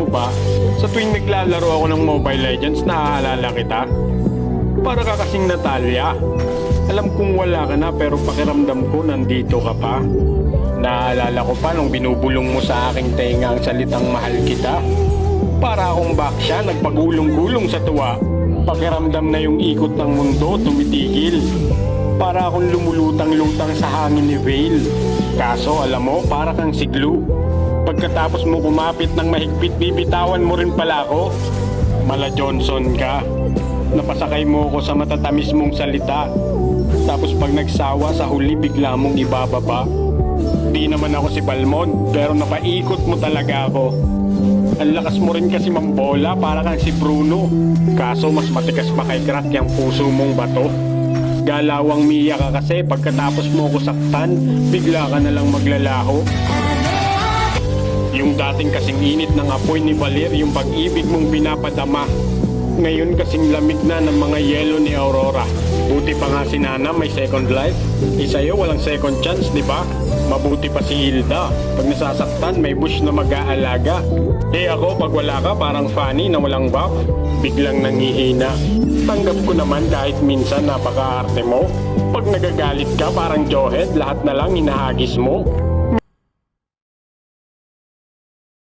ba? Sa tuwing naglalaro ako ng Mobile Legends, naaalala kita. Para ka kasing Natalia. Alam kong wala ka na pero pakiramdam ko nandito ka pa. Naaalala ko pa nung binubulong mo sa aking tenga ang salitang mahal kita. Para akong baksya, nagpagulong-gulong sa tuwa. Pakiramdam na yung ikot ng mundo tumitigil. Para akong lumulutang-lutang sa hangin ni Vale. Kaso alam mo, para kang siglu. Pagkatapos mo kumapit ng mahigpit, bibitawan mo rin pala ako. Mala Johnson ka. Napasakay mo ko sa matatamis mong salita. Tapos pag nagsawa sa huli, bigla mong ibababa. Di naman ako si Balmond, pero napaikot mo talaga ako. Ang lakas mo rin kasi mambola, para kang si Bruno. Kaso mas matigas pa kay Crack yung puso mong bato. Galawang Mia ka kasi, pagkatapos mo ko saktan, bigla ka na lang maglalaho. Yung dating kasing init ng apoy ni Valir, yung pag-ibig mong pinapadama. Ngayon kasing lamig na ng mga yelo ni Aurora. Buti pa nga si Nana may second life. Sa'yo walang second chance, di ba? Mabuti pa si Hilda. Pag nasasaktan, may bush na mag-aalaga. Ako, pag wala ka, parang Fanny na walang buff. Biglang nangihina. Tanggap ko naman kahit minsan napaka-arte mo. Pag nagagalit ka, parang Johead, lahat na lang hinahagis mo.